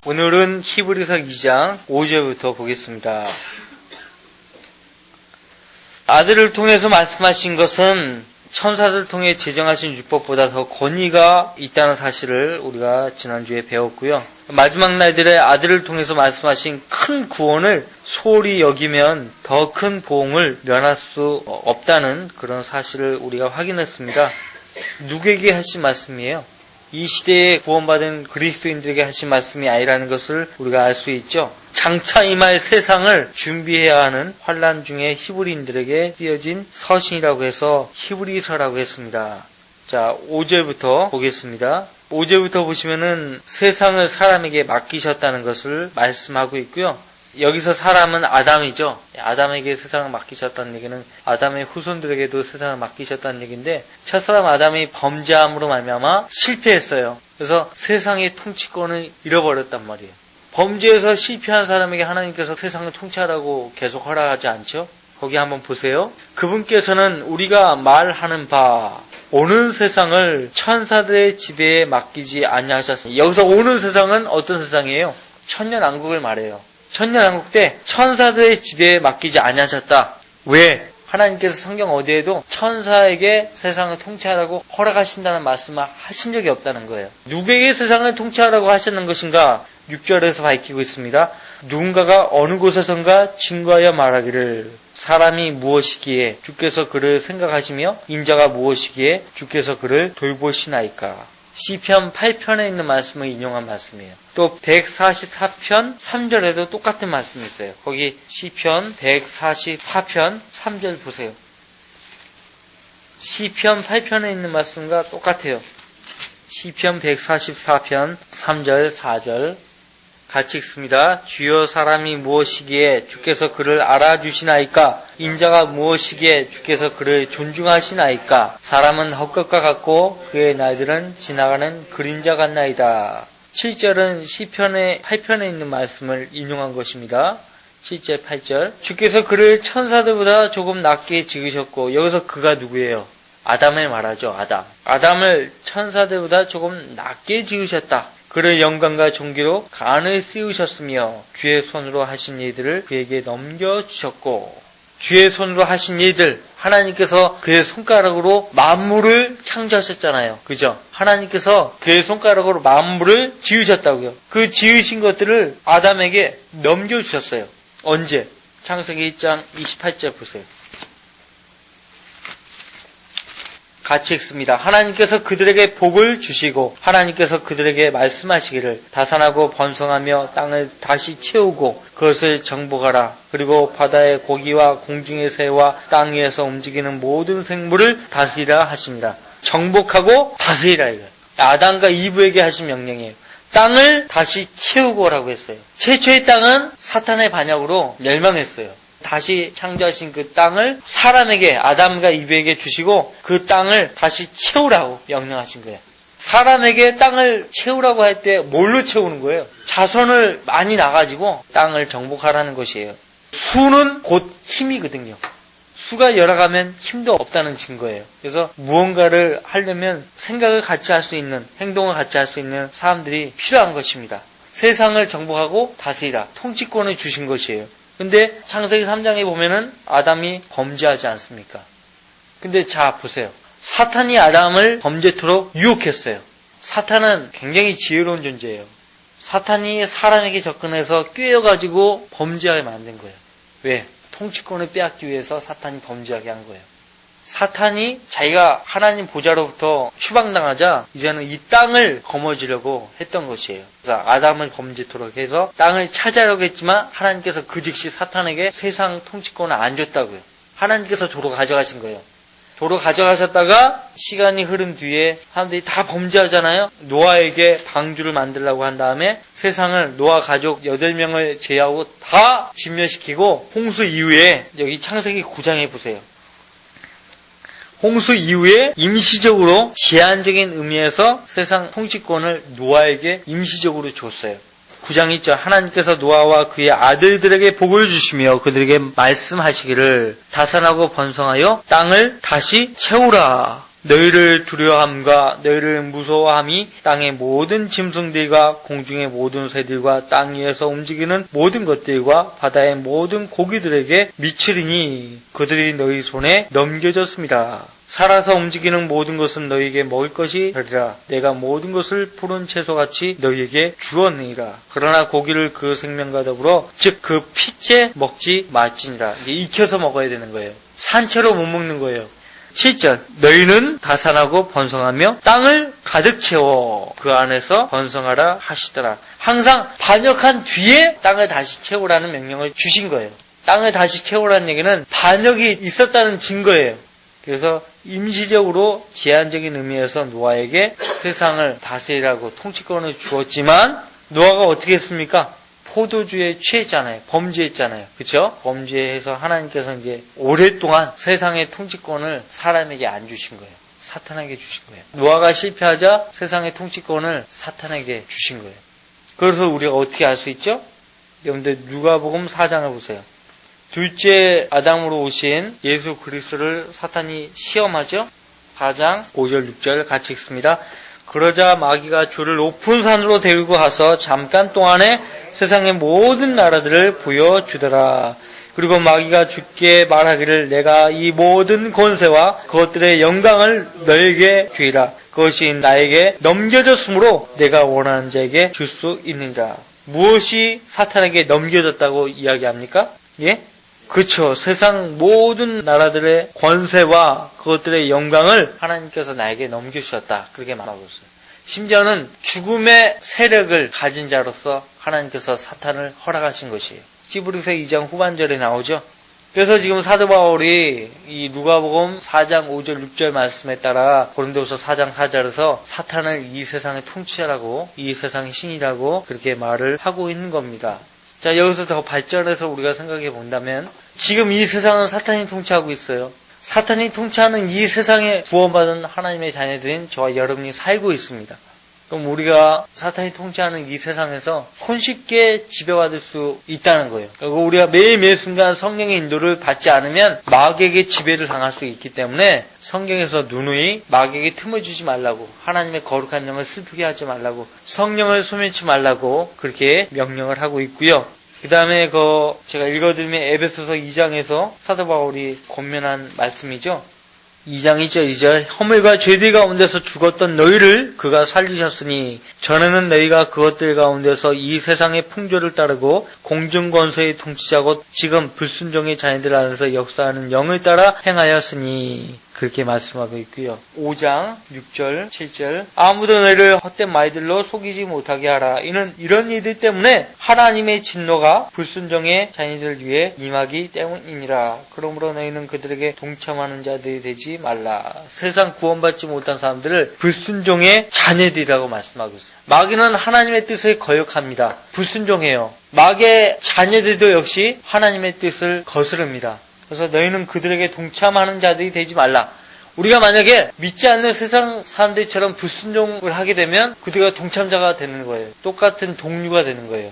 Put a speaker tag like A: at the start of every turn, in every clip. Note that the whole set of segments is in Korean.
A: 오늘은 히브리서 2장 5절부터 보겠습니다. 아들을 통해서 말씀하신 것은 천사들 통해 제정하신 율법보다 더 권위가 있다는 사실을 우리가 지난주에 배웠고요. 마지막 날들에 아들을 통해서 말씀하신 큰 구원을 소홀히 여기면 더 큰 보응을 면할 수 없다는 그런 사실을 우리가 확인했습니다. 누구에게 하신 말씀이에요? 이 시대에 구원받은 그리스도인들에게 하신 말씀이 아니라는 것을 우리가 알 수 있죠. 장차 임할 세상을 준비해야 하는 환난 중에 히브리인들에게 쓰여진 서신이라고 해서 히브리서라고 했습니다. 자, 5절부터 보겠습니다. 5절부터 보시면은 세상을 사람에게 맡기셨다는 것을 말씀하고 있고요. 여기서 사람은 아담이죠. 아담에게 세상을 맡기셨다는 얘기는 아담의 후손들에게도 세상을 맡기셨다는 얘기인데, 첫사람 아담이 범죄함으로 말미암아 실패했어요. 그래서 세상의 통치권을 잃어버렸단 말이에요. 범죄에서 실패한 사람에게 하나님께서 세상을 통치하라고 계속 허락하지 않죠. 거기 한번 보세요. 그분께서는 우리가 말하는 바 오는 세상을 천사들의 지배에 맡기지 아니하셨습니다. 여기서 오는 세상은 어떤 세상이에요? 천년왕국을 말해요. 천년왕국 때 천사들의 지배에 맡기지 아니하셨다. 왜? 하나님께서 성경 어디에도 천사에게 세상을 통치하라고 허락하신다는 말씀을 하신 적이 없다는 거예요. 누구에게 세상을 통치하라고 하셨는 것인가? 6절에서 밝히고 있습니다. 누군가가 어느 곳에선가 증거하여 말하기를 사람이 무엇이기에 주께서 그를 생각하시며 인자가 무엇이기에 주께서 그를 돌보시나이까. 시편 8편에 있는 말씀을 인용한 말씀이에요. 또 144편 3절에도 똑같은 말씀이 있어요. 거기 시편 144편 3절 보세요. 시편 8편에 있는 말씀과 똑같아요. 시편 144편 3절 4절 같이 읽습니다. 주여 사람이 무엇이기에 주께서 그를 알아주시나이까? 인자가 무엇이기에 주께서 그를 존중하시나이까? 사람은 헛것과 같고 그의 날들은 지나가는 그림자 같나이다. 7절은 시편의 8편에 있는 말씀을 인용한 것입니다. 7절 8절 주께서 그를 천사들보다 조금 낮게 지으셨고, 여기서 그가 누구예요? 아담을 말하죠. 아담을 천사들보다 조금 낮게 지으셨다. 그를 영광과 존귀로 간을 씌우셨으며 주의 손으로 하신 일들을 그에게 넘겨주셨고, 주의 손으로 하신 일들, 하나님께서 그의 손가락으로 만물을 창조하셨잖아요. 그죠? 하나님께서 그의 손가락으로 만물을 지으셨다고요. 그 지으신 것들을 아담에게 넘겨주셨어요. 언제? 창세기 1장 28절 보세요. 같이 읽습니다. 하나님께서 그들에게 복을 주시고 하나님께서 그들에게 말씀하시기를 다산하고 번성하며 땅을 다시 채우고 그것을 정복하라. 그리고 바다의 고기와 공중의 새와 땅 위에서 움직이는 모든 생물을 다스리라 하십니다. 정복하고 다스리라 이거예요. 아담과 이브에게 하신 명령이에요. 땅을 다시 채우고라고 했어요. 최초의 땅은 사탄의 반역으로 멸망했어요. 다시 창조하신 그 땅을 사람에게, 아담과 이브에게 주시고 그 땅을 다시 채우라고 명령하신 거예요. 사람에게 땅을 채우라고 할 때 뭘로 채우는 거예요? 자손을 많이 낳아가지고 땅을 정복하라는 것이에요. 수는 곧 힘이거든요. 수가 열어가면 힘도 없다는 증거예요. 그래서 무언가를 하려면 생각을 같이 할 수 있는, 행동을 같이 할 수 있는 사람들이 필요한 것입니다. 세상을 정복하고 다스리라, 통치권을 주신 것이에요. 근데 창세기 3장에 보면은 아담이 범죄하지 않습니까? 근데 자 보세요. 사탄이 아담을 범죄토록 유혹했어요. 사탄은 굉장히 지혜로운 존재예요. 사탄이 사람에게 접근해서 꿰어가지고 범죄하게 만든 거예요. 왜? 통치권을 빼앗기 위해서 사탄이 범죄하게 한 거예요. 사탄이 자기가 하나님 보좌로부터 추방당하자 이제는 이 땅을 거머쥐려고 했던 것이에요. 그래서 아담을 범죄토록 해서 땅을 차지하려고 했지만 하나님께서 그 즉시 사탄에게 세상 통치권을 안 줬다고요. 하나님께서 도로 가져가신 거예요. 도로 가져가셨다가 시간이 흐른 뒤에 사람들이 다 범죄하잖아요. 노아에게 방주를 만들려고 한 다음에 세상을 노아 가족 8명을 제외하고 다 진멸시키고 홍수 이후에 여기 창세기 9장에 보세요. 홍수 이후에 임시적으로 제한적인 의미에서 세상 통치권을 노아에게 임시적으로 줬어요. 9장 있죠. 하나님께서 노아와 그의 아들들에게 복을 주시며 그들에게 말씀하시기를 다산하고 번성하여 땅을 다시 채우라. 너희를 두려워함과 너희를 무서워함이 땅의 모든 짐승들과 공중의 모든 새들과 땅 위에서 움직이는 모든 것들과 바다의 모든 고기들에게 미치리니 그들이 너희 손에 넘겨졌습니다. 살아서 움직이는 모든 것은 너희에게 먹을 것이 되리라. 내가 모든 것을 푸른 채소같이 너희에게 주었느니라. 그러나 고기를 그 생명과 더불어 즉 그 피째 먹지 말지니라. 이게 익혀서 먹어야 되는 거예요. 산채로 못 먹는 거예요. 7절 너희는 다산하고 번성하며 땅을 가득 채워 그 안에서 번성하라 하시더라. 항상 반역한 뒤에 땅을 다시 채우라는 명령을 주신 거예요. 땅을 다시 채우라는 얘기는 반역이 있었다는 증거예요. 그래서 임시적으로 제한적인 의미에서 노아에게 세상을 다스리라고 통치권을 주었지만 노아가 어떻게 했습니까? 포도주에 취했잖아요. 범죄했잖아요. 그렇죠? 범죄해서 하나님께서 이제 오랫동안 세상의 통치권을 사람에게 안 주신 거예요. 사탄에게 주신 거예요. 노아가 실패하자 세상의 통치권을 사탄에게 주신 거예요. 그래서 우리가 어떻게 알 수 있죠? 여러분들 누가복음 4장을 보세요. 둘째 아담으로 오신 예수 그리스도를 사탄이 시험하죠. 4장 5절 6절 같이 읽습니다. 그러자 마귀가 주를 높은 산으로 데리고 가서 잠깐 동안에 세상의 모든 나라들을 보여주더라. 그리고 마귀가 주께 말하기를 내가 이 모든 권세와 그것들의 영광을 너에게 주리라. 그것이 나에게 넘겨졌으므로 내가 원하는 자에게 줄 수 있느니라. 무엇이 사탄에게 넘겨졌다고 이야기합니까? 예? 그렇죠. 세상 모든 나라들의 권세와 그것들의 영광을 하나님께서 나에게 넘겨주셨다. 그렇게 말하고 있어요. 심지어는 죽음의 세력을 가진 자로서 하나님께서 사탄을 허락하신 것이에요. 히브리서 2장 후반절에 나오죠. 그래서 지금 사도 바울이 이 누가복음 4장 5절 6절 말씀에 따라 고린도서 4장 4절에서 사탄을 이 세상의 통치자라고 이 세상의 신이라고 그렇게 말을 하고 있는 겁니다. 자, 여기서 더 발전해서 우리가 생각해 본다면 지금 이 세상은 사탄이 통치하고 있어요. 사탄이 통치하는 이 세상에 구원받은 하나님의 자녀들인 저와 여러분이 살고 있습니다. 그럼 우리가 사탄이 통치하는 이 세상에서 손쉽게 지배받을 수 있다는 거예요. 그리고 우리가 매일매일 순간 성령의 인도를 받지 않으면 마귀에게 지배를 당할 수 있기 때문에 성경에서 누누이 마귀에게 틈을 주지 말라고, 하나님의 거룩한 영을 슬프게 하지 말라고, 성령을 소멸치 말라고 그렇게 명령을 하고 있고요. 그 다음에 제가 읽어드리면 에베소서 2장에서 사도 바울이 권면한 말씀이죠. 2장 2절 2절 허물과 죄들 가운데서 죽었던 너희를 그가 살리셨으니 전에는 너희가 그것들 가운데서 이 세상의 풍조를 따르고 공중권세의 통치자고 지금 불순종의 자녀들 안에서 역사하는 영을 따라 행하였으니 그렇게 말씀하고 있고요. 5장 6절 7절 아무도 너희를 헛된 말들로 속이지 못하게 하라. 이는 이런 이들 때문에 하나님의 진노가 불순종의 자녀들 위에 임하기 때문이니라. 그러므로 너희는 그들에게 동참하는 자들이 되지 말라. 세상 구원받지 못한 사람들을 불순종의 자녀들이라고 말씀하고 있어요. 마귀는 하나님의 뜻을 거역합니다. 불순종해요. 마귀의 자녀들도 역시 하나님의 뜻을 거스릅니다. 그래서 너희는 그들에게 동참하는 자들이 되지 말라. 우리가 만약에 믿지 않는 세상 사람들처럼 불순종을 하게 되면 그들과 동참자가 되는 거예요. 똑같은 동류가 되는 거예요.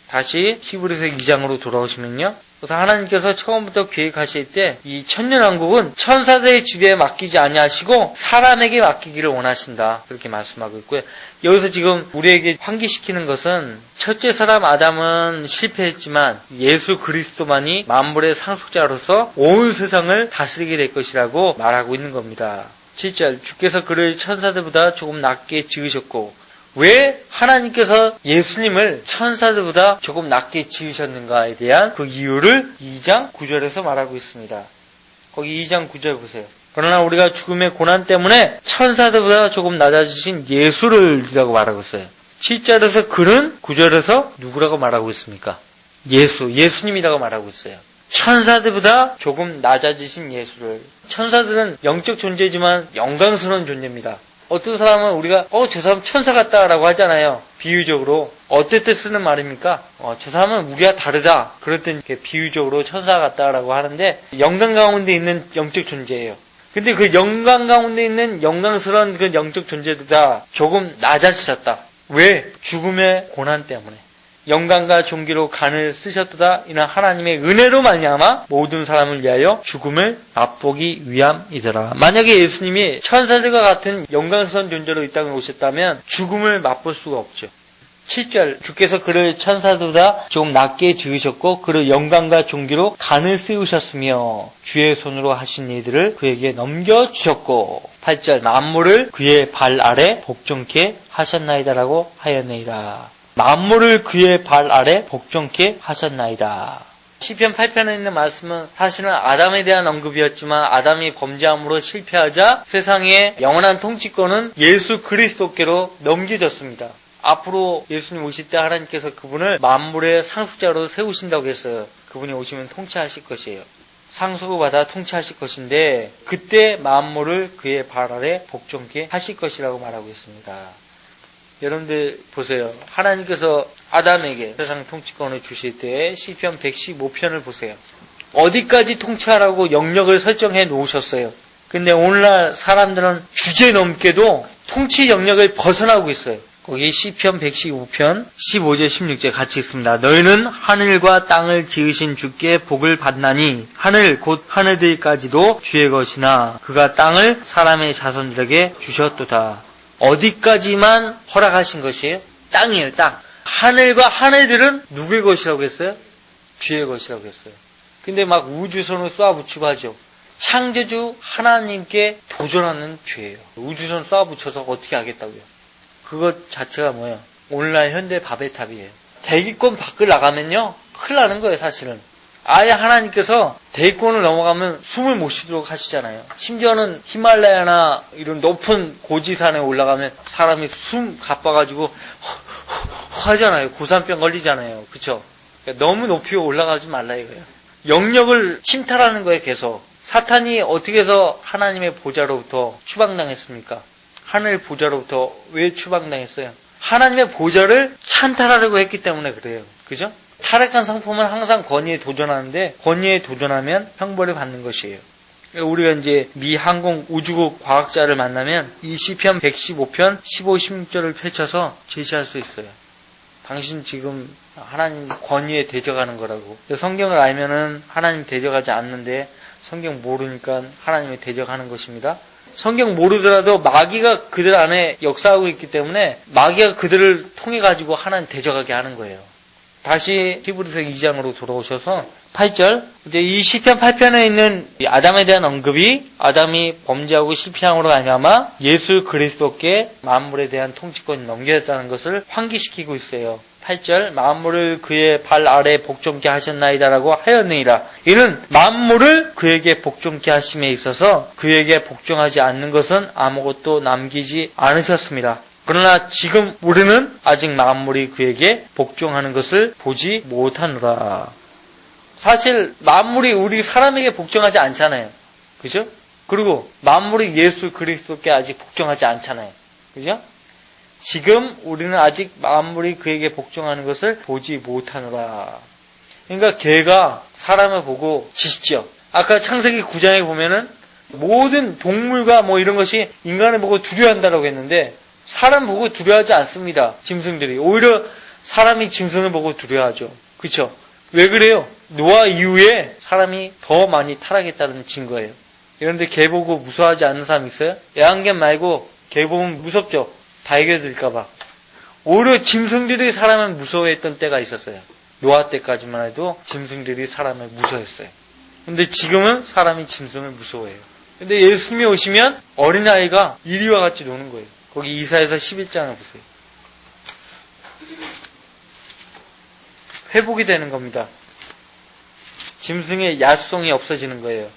A: 다시 히브리서 2장으로 돌아오시면요. 그래서 하나님께서 처음부터 계획하실 때 이 천년왕국은 천사들의 지배에 맡기지 아니하시고 사람에게 맡기기를 원하신다. 그렇게 말씀하고 있고요. 여기서 지금 우리에게 환기시키는 것은 첫째 사람 아담은 실패했지만 예수 그리스도만이 만물의 상속자로서 온 세상을 다스리게 될 것이라고 말하고 있는 겁니다. 7절 주께서 그를 천사들보다 조금 낮게 지으셨고 왜 하나님께서 예수님을 천사들보다 조금 낮게 지으셨는가에 대한 그 이유를 2장 9절에서 말하고 있습니다. 거기 2장 9절 보세요. 그러나 우리가 죽음의 고난 때문에 천사들보다 조금 낮아지신 예수를이라고 말하고 있어요. 7절에서 그는 9절에서 누구라고 말하고 있습니까? 예수님이라고 말하고 있어요. 천사들보다 조금 낮아지신 예수를. 천사들은 영적 존재지만 영광스러운 존재입니다. 어떤 사람은 우리가 저 사람 천사 같다라고 하잖아요. 비유적으로. 어떨 때 쓰는 말입니까? 저 사람은 우리와 다르다. 그럴 땐 이렇게 비유적으로 천사 같다라고 하는데 영광 가운데 있는 영적 존재예요. 근데 그 영광 가운데 있는 영광스러운 그 영적 존재보다 조금 낮아지셨다. 왜? 죽음의 고난 때문에. 영광과 존귀로 간을 쓰셨도다. 이는 하나님의 은혜로 말미암아 모든 사람을 위하여 죽음을 맛보기 위함이더라. 만약에 예수님이 천사들과 같은 영광스러운 존재로 이 땅에 오셨다면 죽음을 맛볼 수가 없죠. 7절 주께서 그를 천사들보다 좀 낮게 지으셨고 그를 영광과 존귀로 간을 씌우셨으며 주의 손으로 하신 일들을 그에게 넘겨주셨고 8절 만물을 그의 발 아래 복종케 하셨나이다라고 하였나이다. 만물을 그의 발 아래 복종케 하셨나이다. 시편 8편에 있는 말씀은 사실은 아담에 대한 언급이었지만 아담이 범죄함으로 실패하자 세상의 영원한 통치권은 예수 그리스도께로 넘겨졌습니다. 앞으로 예수님 오실 때 하나님께서 그분을 만물의 상속자로 세우신다고 했어요. 그분이 오시면 통치하실 것이에요. 상속을 받아 통치하실 것인데 그때 만물을 그의 발 아래 복종케 하실 것이라고 말하고 있습니다. 여러분들 보세요. 하나님께서 아담에게 세상 통치권을 주실 때 시편 115편을 보세요. 어디까지 통치하라고 영역을 설정해 놓으셨어요. 근데 오늘날 사람들은 주제넘게도 통치 영역을 벗어나고 있어요. 거기 시편 115편 15절 16절 같이 읽습니다. 너희는 하늘과 땅을 지으신 주께 복을 받나니 하늘 곧 하늘들까지도 주의 것이나 그가 땅을 사람의 자손들에게 주셨도다. 어디까지만 허락하신 것이에요? 땅이에요, 땅. 하늘과 하늘들은 누구의 것이라고 했어요? 주의 것이라고 했어요. 근데 막 우주선을 쏴붙이고 하죠. 창조주 하나님께 도전하는 죄예요. 우주선 쏴붙여서 어떻게 하겠다고요? 그것 자체가 뭐예요? 오늘날 현대 바벨탑이에요. 대기권 밖을 나가면요, 큰일 나는 거예요, 사실은. 아예 하나님께서 대기권을 넘어가면 숨을 못 쉬도록 하시잖아요. 심지어는 히말라야나 이런 높은 고지산에 올라가면 사람이 숨 가빠가지고 하잖아요. 고산병 걸리잖아요. 그쵸? 그러니까 너무 높이 올라가지 말라 이거예요. 영역을 침탈하는 거예요, 계속. 사탄이 어떻게 해서 하나님의 보좌로부터 추방당했습니까? 하늘 보좌로부터 왜 추방당했어요? 하나님의 보좌를 찬탈하려고 했기 때문에 그래요. 그죠? 타락한 성품은 항상 권위에 도전하는데 권위에 도전하면 형벌을 받는 것이에요. 우리가 이제 미 항공 우주국 과학자를 만나면 이 시편 115편 15, 16절을 펼쳐서 제시할 수 있어요. 당신 지금 하나님 권위에 대적하는 거라고. 성경을 알면은 하나님 대적하지 않는데 성경 모르니까 하나님을 대적하는 것입니다. 성경 모르더라도 마귀가 그들 안에 역사하고 있기 때문에 마귀가 그들을 통해 가지고 하나님 대적하게 하는 거예요. 다시 히브리서 2장으로 돌아오셔서 8절 이제 이 시편 8편에 있는 아담에 대한 언급이 아담이 범죄하고 실패함으로 말미암아 예수 그리스도께 만물에 대한 통치권이 넘겨졌다는 것을 환기시키고 있어요. 8절 만물을 그의 발 아래 복종케 하셨나이다라고 하였느니라. 이는 만물을 그에게 복종케 하심에 있어서 그에게 복종하지 않는 것은 아무것도 남기지 않으셨습니다. 그러나 지금 우리는 아직 만물이 그에게 복종하는 것을 보지 못하노라. 사실 만물이 우리 사람에게 복종하지 않잖아요. 그죠? 그리고 만물이 예수 그리스도께 아직 복종하지 않잖아요. 그죠? 지금 우리는 아직 만물이 그에게 복종하는 것을 보지 못하노라. 그러니까 개가 사람을 보고 짖죠. 아까 창세기 9장에 보면은 모든 동물과 뭐 이런 것이 인간을 보고 두려워한다라고 했는데 사람 보고 두려워하지 않습니다. 짐승들이. 오히려 사람이 짐승을 보고 두려워하죠. 그렇죠? 왜 그래요? 노아 이후에 사람이 더 많이 타락했다는 증거예요. 그런데 개 보고 무서워하지 않는 사람 있어요? 애완견 말고 개 보면 무섭죠? 발견될까봐. 오히려 짐승들이 사람을 무서워했던 때가 있었어요. 노아 때까지만 해도 짐승들이 사람을 무서워했어요. 근데 지금은 사람이 짐승을 무서워해요. 근데 예수님이 오시면 어린아이가 이리와 같이 노는 거예요. 거기 이사야서 11장을 보세요. 회복이 되는 겁니다. 짐승의 야수성이 없어지는 거예요.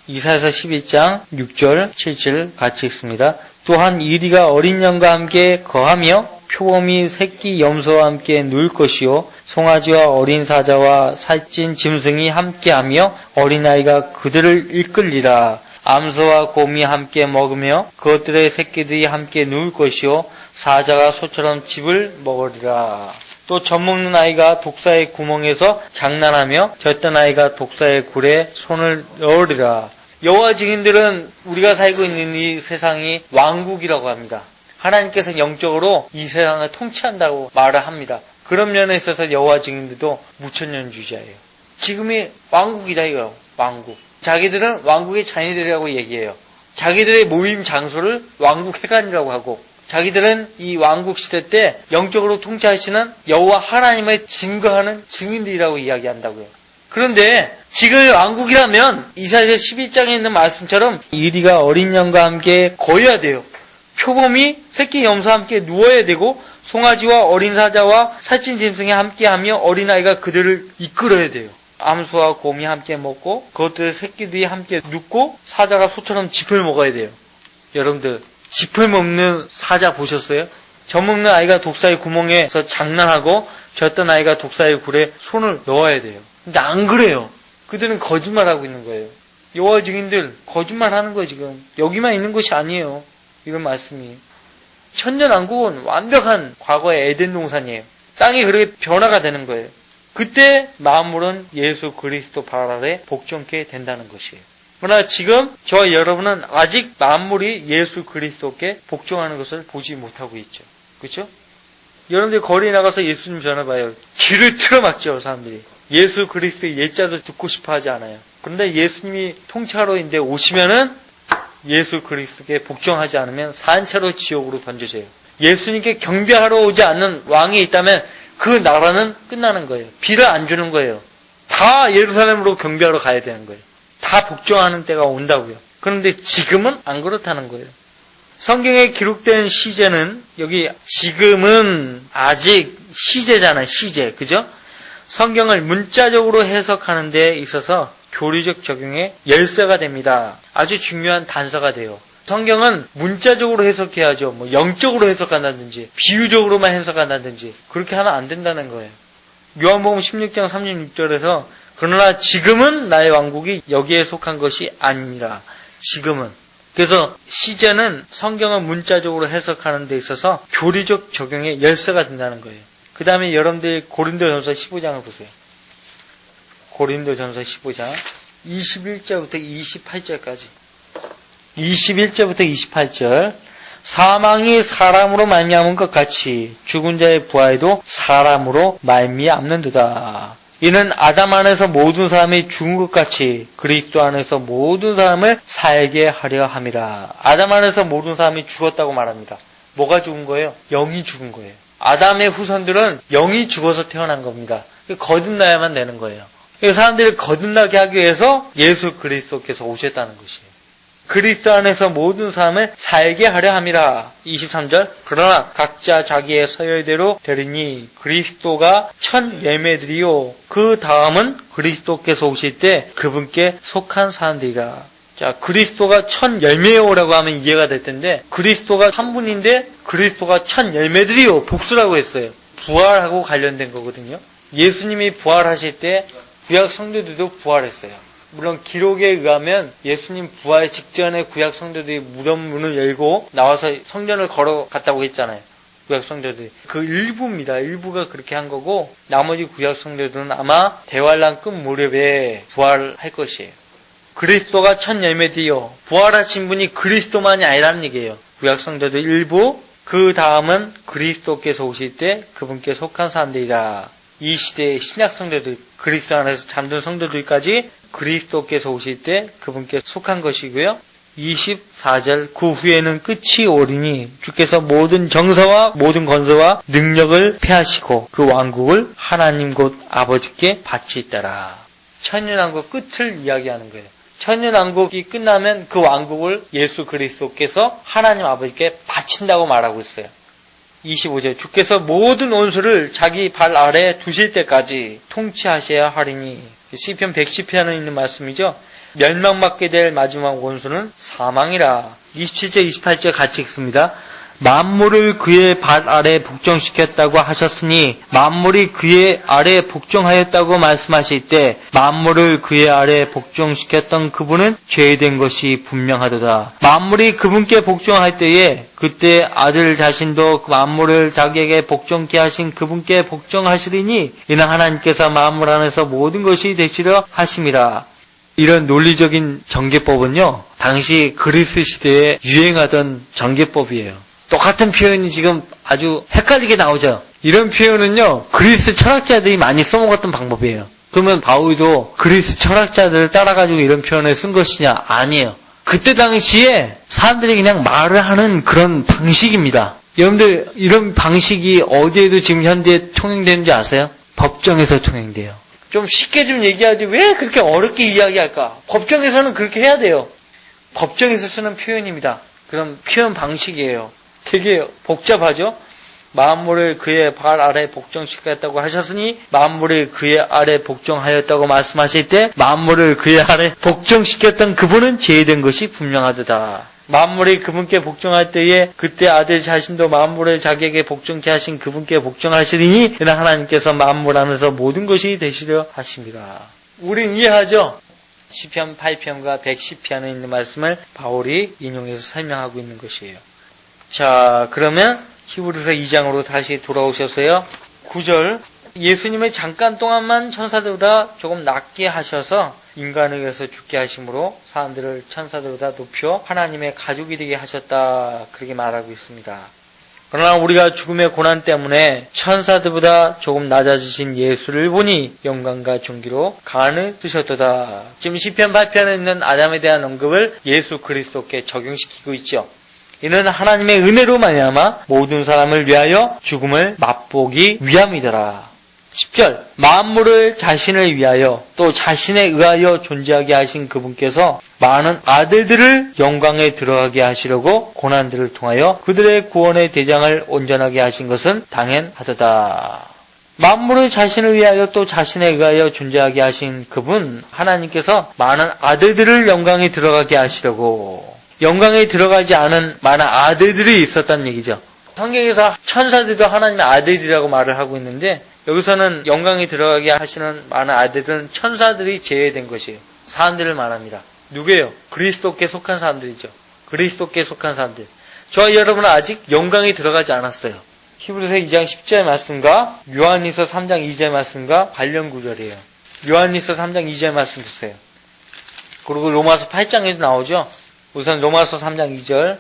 A: 이사야서 11장 6절 7절 같이 읽습니다. 또한 이리가 어린 양과 함께 거하며 표범이 새끼 염소와 함께 누울 것이요 송아지와 어린 사자와 살찐 짐승이 함께하며 어린아이가 그들을 이끌리라. 암소와 곰이 함께 먹으며 그것들의 새끼들이 함께 누울 것이요 사자가 소처럼 짚을 먹으리라. 또 젖먹는 아이가 독사의 구멍에서 장난하며 젖던 아이가 독사의 굴에 손을 넣으리라. 여호와 증인들은 우리가 살고 있는 이 세상이 왕국이라고 합니다. 하나님께서 영적으로 이 세상을 통치한다고 말을 합니다. 그런 면에 있어서 여호와 증인들도 무천년주자예요. 지금이 왕국이다 이거요. 왕국. 자기들은 왕국의 자녀들이라고 얘기해요. 자기들의 모임 장소를 왕국 회관이라고 하고, 자기들은 이 왕국 시대 때 영적으로 통치하시는 여호와 하나님을 증거하는 증인들이라고 이야기한다고요. 그런데 지금의 왕국이라면 이사야 11장에 있는 말씀처럼 이리가 어린 양과 함께 거해야 돼요. 표범이 새끼 염소와 함께 누워야 되고, 송아지와 어린 사자와 살찐 짐승이 함께하며 어린아이가 그들을 이끌어야 돼요. 암소와 곰이 함께 먹고 그것들 새끼들이 함께 눕고 사자가 소처럼 짚을 먹어야 돼요. 여러분들 짚을 먹는 사자 보셨어요? 젖 먹는 아이가 독사의 구멍에서 장난하고 젖던 아이가 독사의 굴에 손을 넣어야 돼요. 근데 안 그래요. 그들은 거짓말하고 있는 거예요. 여호와 증인들 거짓말하는 거예요. 지금 여기만 있는 것이 아니에요. 이런 말씀이. 천년왕국은 완벽한 과거의 에덴 동산이에요. 땅이 그렇게 변화가 되는 거예요. 그때 만물은 예수 그리스도 발 아래 복종케 된다는 것이에요. 그러나 지금 저와 여러분은 아직 만물이 예수 그리스도께 복종하는 것을 보지 못하고 있죠. 그렇죠? 여러분들 거리에 나가서 예수님 전화봐요. 귀를 틀어막죠, 사람들이. 예수 그리스도의 예자도 듣고 싶어 하지 않아요. 그런데 예수님이 통치하러 인데 오시면은 예수 그리스도께 복종하지 않으면 산채로 지옥으로 던져져요. 예수님께 경배하러 오지 않는 왕이 있다면 그 나라는 끝나는 거예요. 비를 안 주는 거예요. 다 예루살렘으로 경배하러 가야 되는 거예요. 다 복종하는 때가 온다고요. 그런데 지금은 안 그렇다는 거예요. 성경에 기록된 시제는 여기 지금은 아직 시제잖아요. 시제. 그죠? 성경을 문자적으로 해석하는 데 있어서 교리적 적용에 열쇠가 됩니다. 아주 중요한 단서가 돼요. 성경은 문자적으로 해석해야죠. 뭐 영적으로 해석한다든지 비유적으로만 해석한다든지 그렇게 하면 안 된다는 거예요. 요한복음 16장 36절에서 그러나 지금은 나의 왕국이 여기에 속한 것이 아닙니다. 지금은. 그래서 시제는 성경을 문자적으로 해석하는 데 있어서 교리적 적용에 열쇠가 된다는 거예요. 그 다음에 여러분들이 고린도전서 15장을 보세요. 고린도전서 15장 21절부터 28절까지. 21절부터 28절. 사망이 사람으로 말미암은 것 같이 죽은 자의 부활도 사람으로 말미암는도다. 이는 아담 안에서 모든 사람이 죽은 것 같이 그리스도 안에서 모든 사람을 살게 하려 함이라. 아담 안에서 모든 사람이 죽었다고 말합니다. 뭐가 죽은 거예요? 영이 죽은 거예요. 아담의 후손들은 영이 죽어서 태어난 겁니다. 거듭나야만 되는 거예요. 사람들이 거듭나게 하기 위해서 예수 그리스도께서 오셨다는 것이에요. 그리스도 안에서 모든 사람을 살게 하려 함이라. 23절. 그러나 각자 자기의 서열대로 되리니 그리스도가 첫 열매들이요 그 다음은 그리스도께서 오실 때 그분께 속한 사람들이라. 자, 그리스도가 첫 열매요라고 하면 이해가 될 텐데 그리스도가 한 분인데 그리스도가 첫 열매들이요 복수라고 했어요. 부활하고 관련된 거거든요. 예수님이 부활하실 때 구약 성도들도 부활했어요. 물론 기록에 의하면 예수님 부활 직전에 구약 성도들이 무덤 문을 열고 나와서 성전을 걸어갔다고 했잖아요. 구약 성도들이. 그 일부입니다. 일부가 그렇게 한 거고 나머지 구약 성도들은 아마 대환란 끝 무렵에 부활할 것이에요. 그리스도가 첫 열매디요. 부활하신 분이 그리스도만이 아니라는 얘기예요. 구약 성도들 일부, 그 다음은 그리스도께서 오실 때 그분께 속한 사람들이라. 이 시대의 신약 성도들, 그리스도 안에서 잠든 성도들까지 그리스도께서 오실 때 그분께 속한 것이고요. 24절 그 후에는 끝이 오리니 주께서 모든 정사와 모든 권세와 능력을 패하시고 그 왕국을 하나님 곧 아버지께 바치시더라. 천년왕국 끝을 이야기하는 거예요. 천년왕국이 끝나면 그 왕국을 예수 그리스도께서 하나님 아버지께 바친다고 말하고 있어요. 25절 주께서 모든 원수를 자기 발 아래에 두실 때까지 통치하셔야 하리니. 시편 110편에 있는 말씀이죠. 멸망받게 될 마지막 원수는 사망이라. 27절 28절 같이 읽습니다. 만물을 그의 발 아래 복종시켰다고 하셨으니 만물이 그의 아래 복종하였다고 말씀하실 때 만물을 그의 아래 복종시켰던 그분은 죄된 것이 분명하도다. 만물이 그분께 복종할 때에 그때 아들 자신도 만물을 자기에게 복종케 하신 그분께 복종하시리니 이는 하나님께서 만물 안에서 모든 것이 되시려 하심이라. 이런 논리적인 정계법은요 당시 그리스 시대에 유행하던 정계법이에요.
B: 똑같은 표현이 지금 아주 헷갈리게 나오죠. 이런 표현은요, 그리스 철학자들이 많이 써먹었던 방법이에요. 그러면 바울도 그리스 철학자들을 따라가지고 이런 표현을 쓴 것이냐? 아니에요. 그때 당시에 사람들이 그냥 말을 하는 그런 방식입니다. 여러분들 이런 방식이 어디에도 지금 현대에 통용되는지 아세요? 법정에서 통용돼요.
A: 좀 쉽게 좀 얘기하지 왜 그렇게 어렵게 이야기할까? 법정에서는 그렇게 해야 돼요. 법정에서 쓰는 표현입니다. 그런 표현 방식이에요. 되게 복잡하죠? 만물을 그의 발 아래 복종시켰다고 하셨으니 만물을 그의 아래 복종하였다고 말씀하실 때 만물을 그의 아래 복종시켰던 그분은 제외된 것이 분명하도다. 만물이 그분께 복종할 때에 그때 아들 자신도 만물을 자기에게 복종케 하신 그분께 복종하시리니 이는 하나님께서 만물 안에서 모든 것이 되시려 하십니다. 우린 이해하죠? 시편 8편과 110편에 있는 말씀을 바울이 인용해서 설명하고 있는 것이에요. 자, 그러면 히브리서 2장으로 다시 돌아오셔서요. 9절 예수님을 잠깐 동안만 천사들보다 조금 낮게 하셔서 인간을 위해서 죽게 하심으로 사람들을 천사들보다 높여 하나님의 가족이 되게 하셨다. 그렇게 말하고 있습니다. 그러나 우리가 죽음의 고난 때문에 천사들보다 조금 낮아지신 예수를 보니 영광과 존귀로 간을 뜨셨도다. 지금 시편 8편에 있는 아담에 대한 언급을 예수 그리스도께 적용시키고 있죠. 이는 하나님의 은혜로 말미암아 모든 사람을 위하여 죽음을 맛보기 위함이더라. 10절 만물을 자신을 위하여 또 자신에 의하여 존재하게 하신 그분께서 많은 아들들을 영광에 들어가게 하시려고 고난들을 통하여 그들의 구원의 대장을 온전하게 하신 것은 당연하도다. 만물을 자신을 위하여 또 자신에 의하여 존재하게 하신 그분 하나님께서 많은 아들들을 영광에 들어가게 하시려고 영광에 들어가지 않은 많은 아들들이 있었다는 얘기죠. 성경에서 천사들도 하나님의 아들들이라고 말을 하고 있는데 여기서는 영광에 들어가게 하시는 많은 아들들은 천사들이 제외된 것이에요. 사람들을 말합니다. 누구예요? 그리스도께 속한 사람들이죠. 그리스도께 속한 사람들. 저와 여러분은 아직 영광에 들어가지 않았어요. 히브리서 2장 10절 말씀과 요한일서 3장 2절 말씀과 관련 구절이에요. 요한일서 3장 2절 말씀 보세요. 그리고 로마서 8장에도 나오죠. 우선 로마서 3장 2절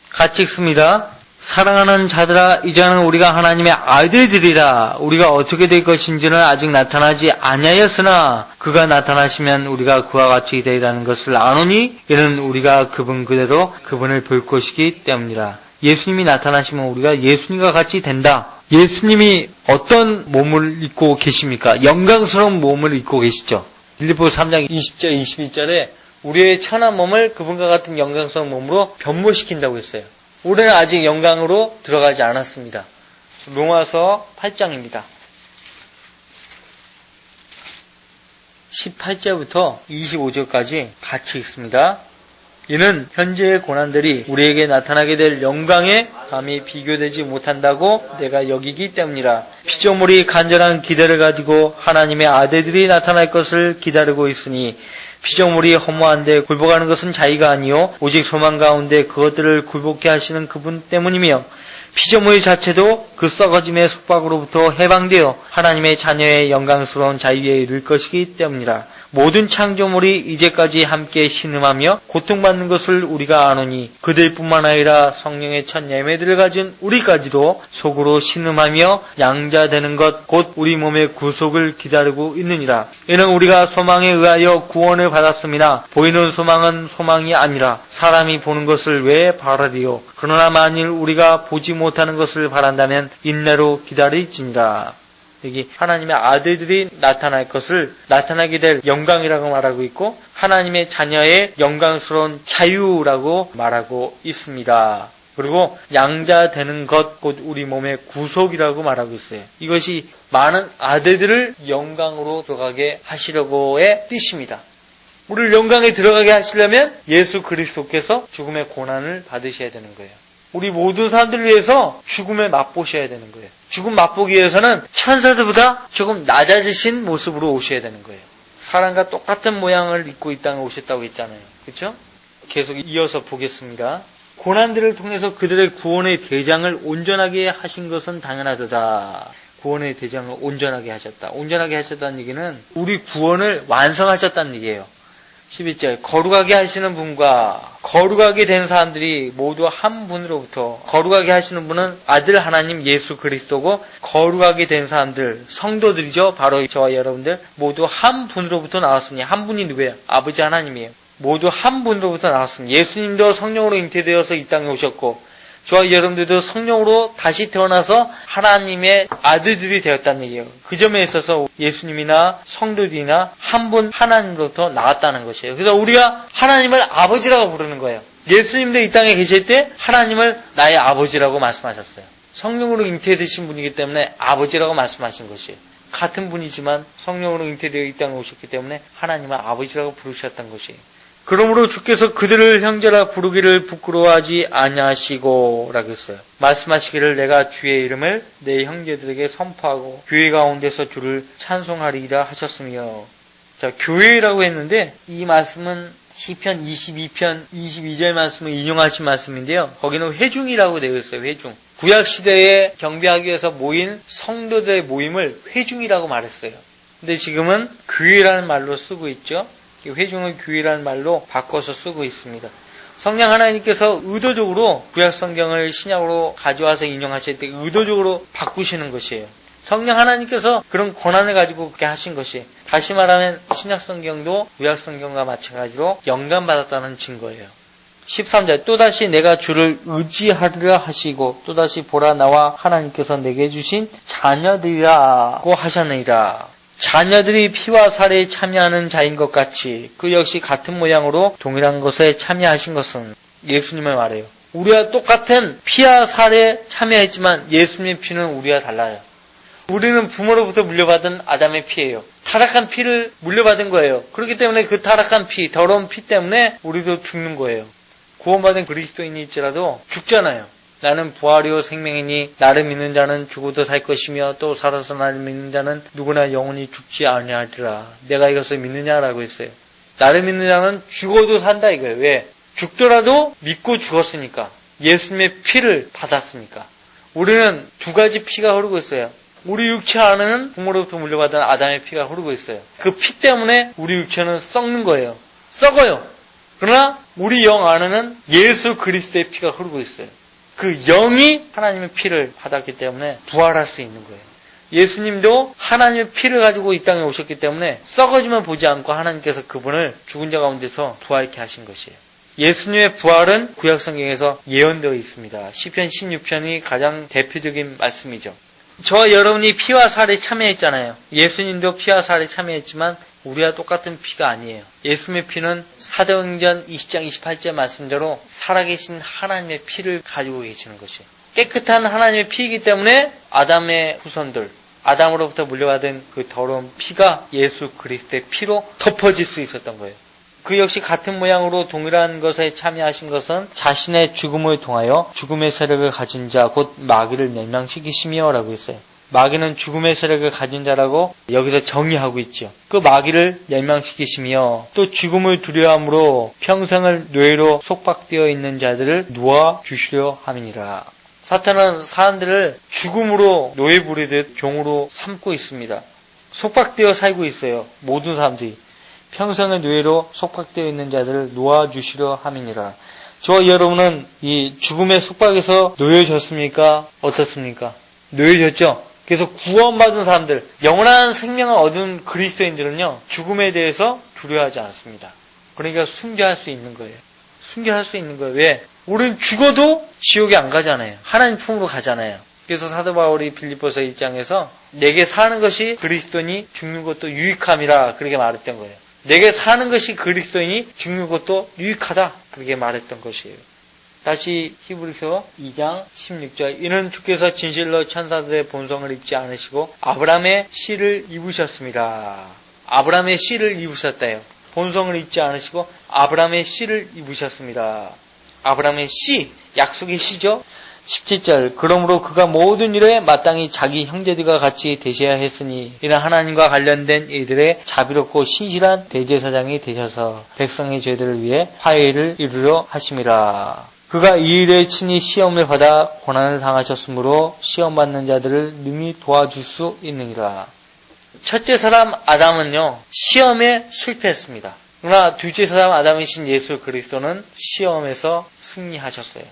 A: 같이 읽습니다. 사랑하는 자들아 이제는 우리가 하나님의 아들들이라 우리가 어떻게 될 것인지는 아직 나타나지 아니하였으나 그가 나타나시면 우리가 그와 같이 되리라는 것을 아노니 이는 우리가 그분 그대로 그분을 볼 것이기 때문이라. 예수님이 나타나시면 우리가 예수님과 같이 된다. 예수님이 어떤 몸을 입고 계십니까? 영광스러운 몸을 입고 계시죠. 빌립보서 3장 20절 22절에 우리의 천한 몸을 그분과 같은 영광스러운 몸으로 변모시킨다고 했어요. 우리는 아직 영광으로 들어가지 않았습니다. 로마서 8장입니다. 18절부터 25절까지 같이 읽습니다. 이는 현재의 고난들이 우리에게 나타나게 될 영광에 감히 비교되지 못한다고 내가 여기기 때문이라. 피조물이 간절한 기대를 가지고 하나님의 아들들이 나타날 것을 기다리고 있으니 피조물이 허무한데 굴복하는 것은 자기가 아니요 오직 소망 가운데 그것들을 굴복케 하시는 그분 때문이며 피조물 자체도 그 썩어짐의 속박으로부터 해방되어 하나님의 자녀의 영광스러운 자유에 이를 것이기 때문이라. 모든 창조물이 이제까지 함께 신음하며 고통받는 것을 우리가 아노니 그들뿐만 아니라 성령의 첫 예매들을 가진 우리까지도 속으로 신음하며 양자되는 것 곧 우리 몸의 구속을 기다리고 있느니라. 이는 우리가 소망에 의하여 구원을 받았음이나 보이는 소망은 소망이 아니라 사람이 보는 것을 왜 바라리요. 그러나 만일 우리가 보지 못하는 것을 바란다면 인내로 기다릴지니라. 여기 하나님의 아들들이 나타날 것을 나타나게 될 영광이라고 말하고 있고 하나님의 자녀의 영광스러운 자유라고 말하고 있습니다. 그리고 양자되는 것 곧 우리 몸의 구속이라고 말하고 있어요. 이것이 많은 아들들을 영광으로 들어가게 하시려고의 뜻입니다. 우리를 영광에 들어가게 하시려면 예수 그리스도께서 죽음의 고난을 받으셔야 되는 거예요. 우리 모든 사람들을 위해서 죽음을 맛보셔야 되는 거예요. 죽음 맛보기 위해서는 천사들보다 조금 낮아지신 모습으로 오셔야 되는 거예요. 사람과 똑같은 모양을 입고 이 땅에 오셨다고 했잖아요. 그렇죠? 계속 이어서 보겠습니다. 고난들을 통해서 그들의 구원의 대장을 온전하게 하신 것은 당연하도다. 구원의 대장을 온전하게 하셨다. 온전하게 하셨다는 얘기는 우리 구원을 완성하셨다는 얘기예요. 11절 거룩하게 하시는 분과 거룩하게 된 사람들이 모두 한 분으로부터, 거룩하게 하시는 분은 아들 하나님 예수 그리스도고, 거룩하게 된 사람들, 성도들이죠. 바로 저와 여러분들 모두 한 분으로부터 나왔으니, 한 분이 누구예요? 아버지 하나님이에요. 모두 한 분으로부터 나왔으니, 예수님도 성령으로 잉태되어서 이 땅에 오셨고, 저와 여러분들도 성령으로 다시 태어나서 하나님의 아들들이 되었다는 얘기예요. 그 점에 있어서 예수님이나 성도들이나 한 분 하나님으로부터 나왔다는 것이에요. 그래서 우리가 하나님을 아버지라고 부르는 거예요. 예수님도 이 땅에 계실 때 하나님을 나의 아버지라고 말씀하셨어요. 성령으로 잉태되신 분이기 때문에 아버지라고 말씀하신 것이에요. 같은 분이지만 성령으로 잉태되어 이 땅에 오셨기 때문에 하나님을 아버지라고 부르셨던 것이에요. 그러므로 주께서 그들을 형제라 부르기를 부끄러워하지 아니하시고 라고 했어요. 말씀하시기를 내가 주의 이름을 내 형제들에게 선포하고 교회 가운데서 주를 찬송하리라 하셨으며. 자, 교회라고 했는데 이 말씀은 시편 22편 22절 말씀을 인용하신 말씀인데요. 거기는 회중이라고 되어 있어요. 회중. 구약시대에 경배하기 위해서 모인 성도들의 모임을 회중이라고 말했어요. 근데 지금은 교회라는 말로 쓰고 있죠. 회중을 교회라는 말로 바꿔서 쓰고 있습니다. 성령 하나님께서 의도적으로 구약성경을 신약으로 가져와서 인용하실 때 의도적으로 바꾸시는 것이에요. 성령 하나님께서 그런 권한을 가지고 그렇게 하신 것이, 다시 말하면 신약성경도 구약성경과 마찬가지로 영감받았다는 증거예요. 13절 또다시 내가 주를 의지하리라 하시고 또다시 보라 나와 하나님께서 내게 주신 자녀들이라고 하셨느니라. 자녀들이 피와 살에 참여하는 자인 것 같이 그 역시 같은 모양으로 동일한 것에 참여하신 것은 예수님을 말해요. 우리와 똑같은 피와 살에 참여했지만 예수님의 피는 우리와 달라요. 우리는 부모로부터 물려받은 아담의 피예요. 타락한 피를 물려받은 거예요. 그렇기 때문에 그 타락한 피, 더러운 피 때문에 우리도 죽는 거예요. 구원받은 그리스도인일지라도 죽잖아요. 나는 부활이요 생명이니 나를 믿는 자는 죽어도 살 것이며 또 살아서 나를 믿는 자는 누구나 영원히 죽지 아니하리라. 내가 이것을 믿느냐라고 했어요. 나를 믿는 자는 죽어도 산다 이거예요. 왜? 죽더라도 믿고 죽었으니까. 예수님의 피를 받았으니까. 우리는 두 가지 피가 흐르고 있어요. 우리 육체 안에는 부모로부터 물려받은 아담의 피가 흐르고 있어요. 그 피 때문에 우리 육체는 썩는 거예요. 썩어요. 그러나 우리 영 안에는 예수 그리스도의 피가 흐르고 있어요. 그 영이 하나님의 피를 받았기 때문에 부활할 수 있는 거예요. 예수님도 하나님의 피를 가지고 이 땅에 오셨기 때문에 썩어지만 보지 않고 하나님께서 그분을 죽은 자 가운데서 부활케 하신 것이에요. 예수님의 부활은 구약성경에서 예언되어 있습니다. 시편 16편이 가장 대표적인 말씀이죠. 저와 여러분이 피와 살에 참여했잖아요. 예수님도 피와 살에 참여했지만 우리와 똑같은 피가 아니에요. 예수님의 피는 사도행전 20장 28절 말씀대로 살아계신 하나님의 피를 가지고 계시는 것이에요. 깨끗한 하나님의 피이기 때문에 아담의 후손들, 아담으로부터 물려받은 그 더러운 피가 예수 그리스도의 피로 덮어질 수 있었던 거예요. 그 역시 같은 모양으로 동일한 것에 참여하신 것은 자신의 죽음을 통하여 죽음의 세력을 가진 자 곧 마귀를 멸망시키시며 라고 했어요. 마귀는 죽음의 세력을 가진 자라고 여기서 정의하고 있죠. 그 마귀를 멸망시키시며 또 죽음을 두려워함으로 평생을 노예로 속박되어 있는 자들을 놓아주시려 함이니라. 사탄은 사람들을 죽음으로 노예 부리듯 종으로 삼고 있습니다. 속박되어 살고 있어요. 모든 사람들이. 평생을 노예로 속박되어 있는 자들을 놓아주시려 함이니라. 저와 여러분은 이 죽음의 속박에서 놓여졌습니까? 어떻습니까? 놓여졌죠? 그래서 구원받은 사람들, 영원한 생명을 얻은 그리스도인들은요, 죽음에 대해서 두려워하지 않습니다. 그러니까 순교할 수 있는 거예요. 순교할 수 있는 거예요. 왜? 우리는 죽어도 지옥에 안 가잖아요. 하나님 품으로 가잖아요. 그래서 사도 바울이 빌립보서 1장에서 내게 사는 것이 그리스도니 죽는 것도 유익함이라 그렇게 말했던 거예요. 내게 사는 것이 그리스도이니 죽는 것도 유익하다 그렇게 말했던 것이에요. 다시 히브리서 2장 16절 이는 주께서 진실로 천사들의 본성을 입지 않으시고 아브라함의 씨를 입으셨습니다. 아브라함의 씨를 입으셨다요. 본성을 입지 않으시고 아브라함의 씨를 입으셨습니다. 아브라함의 씨, 약속의 씨죠. 17절 그러므로 그가 모든 일에 마땅히 자기 형제들과 같이 되셔야 했으니 이는 하나님과 관련된 이들의 자비롭고 신실한 대제사장이 되셔서 백성의 죄들을 위해 화해를 이루려 하심이라. 그가 이 일에 친히 시험을 받아 고난을 당하셨으므로 시험받는 자들을 능히 도와줄 수 있느니라. 첫째 사람 아담은요 시험에 실패했습니다. 그러나 둘째 사람 아담이신 예수 그리스도는 시험에서 승리하셨어요.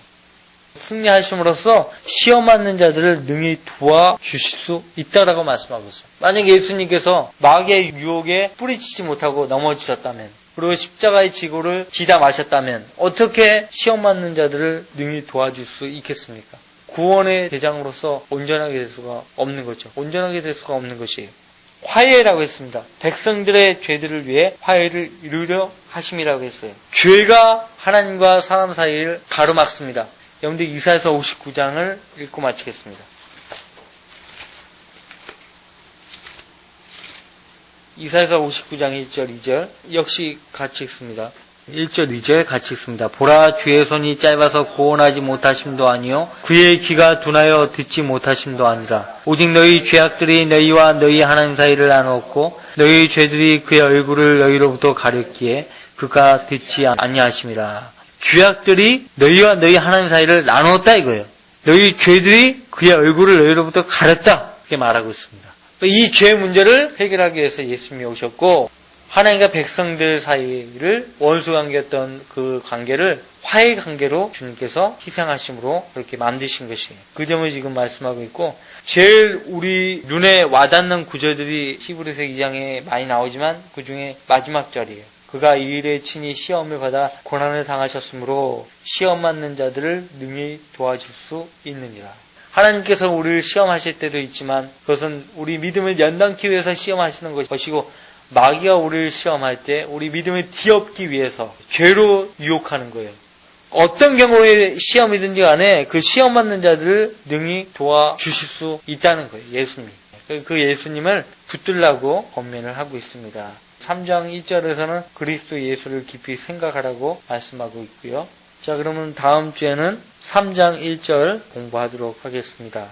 A: 승리하심으로써 시험 맞는 자들을 능히 도와주실 수 있다라고 말씀하고 있어요. 만약 예수님께서 마귀의 유혹에 뿌리치지 못하고 넘어지셨다면, 그리고 십자가의 지고를 지다 마셨다면 어떻게 시험 맞는 자들을 능히 도와줄 수 있겠습니까? 구원의 대장으로서 온전하게 될 수가 없는 거죠. 온전하게 될 수가 없는 것이에요. 화해라고 했습니다. 백성들의 죄들을 위해 화해를 이루려 하심이라고 했어요. 죄가 하나님과 사람 사이를 가로막습니다. 여러분들 이사야서 59장을 읽고 마치겠습니다. 이사야서 59장 1절 2절 역시 같이 읽습니다. 1절 2절 같이 읽습니다. 보라, 주의 손이 짧아서 구원하지 못하심도 아니요 그의 귀가 둔하여 듣지 못하심도 아니라 오직 너희 죄악들이 너희와 너희 하나님 사이를 나누었고 너희 죄들이 그의 얼굴을 너희로부터 가렸기에 그가 듣지 아니하심이라. 죄악들이 너희와 너희 하나님 사이를 나누었다 이거예요. 너희 죄들이 그의 얼굴을 너희로부터 가렸다 이렇게 말하고 있습니다. 이 죄 문제를 해결하기 위해서 예수님이 오셨고 하나님과 백성들 사이를 원수 관계였던 그 관계를 화해 관계로 주님께서 희생하심으로 그렇게 만드신 것이에요. 그 점을 지금 말씀하고 있고 제일 우리 눈에 와닿는 구절들이 히브리서 2장에 많이 나오지만 그 중에 마지막 절이에요. 그가 이 일에 친히 시험을 받아 고난을 당하셨으므로 시험 맞는 자들을 능히 도와줄 수 있느니라. 하나님께서 우리를 시험하실 때도 있지만 그것은 우리 믿음을 연단케 위해서 시험하시는 것이고 마귀가 우리를 시험할 때 우리 믿음을 뒤엎기 위해서 죄로 유혹하는 거예요. 어떤 경우의 시험이든지 간에 그 시험 받는 자들을 능히 도와주실 수 있다는 거예요. 예수님. 그 예수님을 붙들라고 권면을 하고 있습니다. 3장 1절에서는 그리스도 예수를 깊이 생각하라고 말씀하고 있고요. 자, 그러면 다음 주에는 3장 1절 공부하도록 하겠습니다.